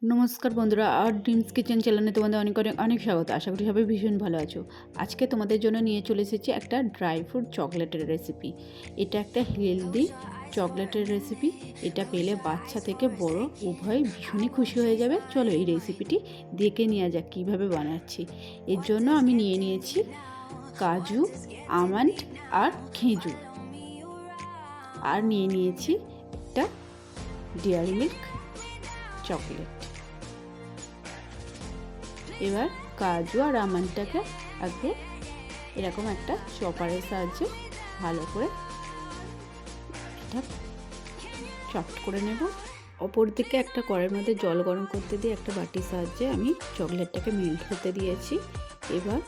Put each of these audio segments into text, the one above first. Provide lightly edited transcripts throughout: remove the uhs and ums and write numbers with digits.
নমস্কার বন্ধুরা, আর dreams kitchen চ্যানেলে তোমাদের অনেক অনেক অনেক স্বাগত। আশা করি সবাই ভীষণ ভালো আছো। আজকে তোমাদের জন্য নিয়ে চলে এসেছি একটা ড্রাই ফ্রুট চকলেটের রেসিপি। এটা একটা হেলদি চকলেটের রেসিপি। এটা পেলে বাচ্চা থেকে বড় উভয় ভীষণই খুশি হয়ে যাবে। চলো এই রেসিপিটি দেখে নেওয়া যাক কীভাবে বানাচ্ছি। এর জন্য আমি নিয়ে নিয়েছি কাজু, আমন্ড আর খেজুর, আর নিয়ে নিয়েছি একটা ডেয়ারি মিল্ক চকলেট। এবার কাজু আর আমন্ডটাকে আগে এরকম একটা চপারের সাহায্যে ভালো করে এটা চপড করে নেব। অপর দিকে একটা কড়াইয়ের মধ্যে জল গরম করতে দিয়ে একটা বাটির সাহায্যে আমি চকলেটটাকে মেল্ট হতে দিয়েছি। এবার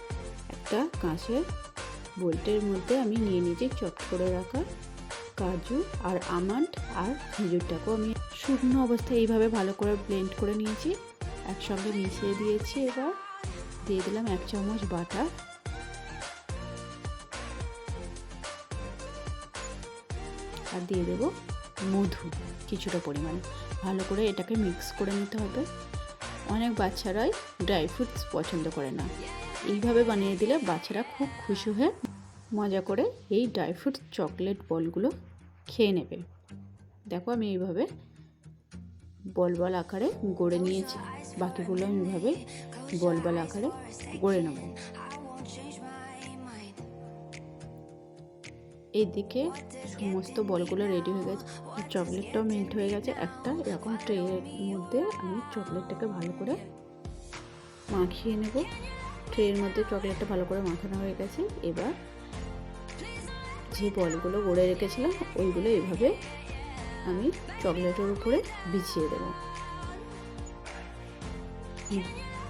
একটা কাঁচের বোল্টের মধ্যে আমি নিয়ে নিয়েছি চপড করে রাখা কাজু আর আমন্ড আর খেজুরটাকেও আমি শুকনো অবস্থায় এইভাবে ভালো করে ব্লেন্ড করে নিয়েছি, একসঙ্গে মিশিয়ে দিয়েছি। এবার দিয়ে দিলাম 1 চামচ বাটার, আর দিয়ে দেবো মধু কিছুটা পরিমাণে। ভালো করে এটাকে মিক্স করে নিতে হবে। অনেক বাচ্চারাই ড্রাই ফ্রুটস পছন্দ করে না, এইভাবে বানিয়ে দিলে বাচ্চারা খুব খুশি হয়ে মজা করে এই ড্রাই ফ্রুট চকলেট বলগুলো খেয়ে নেবে। দেখো আমি এইভাবে বল বল আকারে গড়ে নিয়েছি, বাকিগুলো আমি এইভাবে বল বল আকারে গড়ে নেব। এইদিকে সমস্ত বলগুলো রেডি হয়ে গেছে, চকলেটটাও মেল্ট হয়ে গেছে। একটা এরকম ট্রের মধ্যে আমি চকলেটটাকে ভালো করে মাখিয়ে নেব। ট্রের মধ্যে চকলেটটা ভালো করে মাখানো হয়ে গেছে। এবার যে বলগুলো গড়ে রেখেছিলাম ওইগুলো এইভাবে আমি চকলেটের উপরে বিছিয়ে দেব।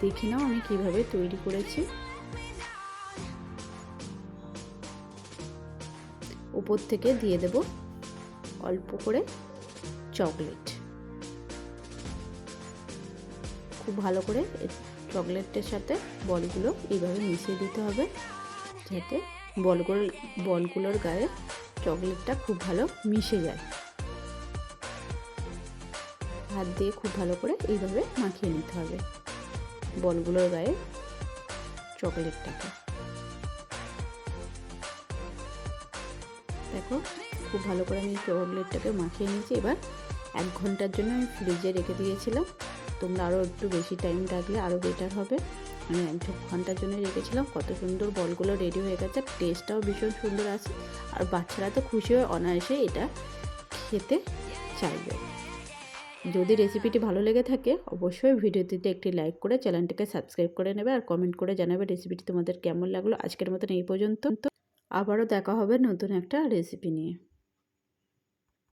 দেখি নাও আমি কিভাবে তৈরি করেছি। উপর থেকে দিয়ে দেব অল্প করে চকলেট। খুব ভালো করে চকলেটের সাথে বলগুলো এইভাবে মিশিয়ে দিতে হবে, যাতে বলগুলোর গায়ে চকলেটটা খুব ভালো মিশে যায়। হাত দিয়ে খুব ভালো করে এইভাবে মাখিয়ে নিতে হবে বলগুলোর গায়ে চকলেটটাকে। দেখো খুব ভালো করে আমি চকলেটটাকে মাখিয়ে নিয়েছি। এবার 1 ঘন্টার জন্য আমি ফ্রিজে রেখে দিয়েছিলাম। তোমরা আরও একটু বেশি টাইম রাখলে আরও বেটার হবে। আমি 1 ঘন্টার জন্য রেখেছিলাম। কত সুন্দর বলগুলো রেডি হয়ে গেছে, টেস্টটাও ভীষণ সুন্দর আছে, আর বাচ্চারা তো খুশি হয়ে অনায়াসে এটা খেতে চাইবে। যদি রেসিপিটি ভালো লেগে থাকে অবশ্যই ভিডিওটিতে একটি লাইক করে চ্যানেলটিকে সাবস্ক্রাইব করে নেবে, আর কমেন্ট করে জানাবে রেসিপিটি তোমাদের কেমন লাগলো। আজকের মতন এই পর্যন্ত, আবারও দেখা হবে নতুন একটা রেসিপি নিয়ে।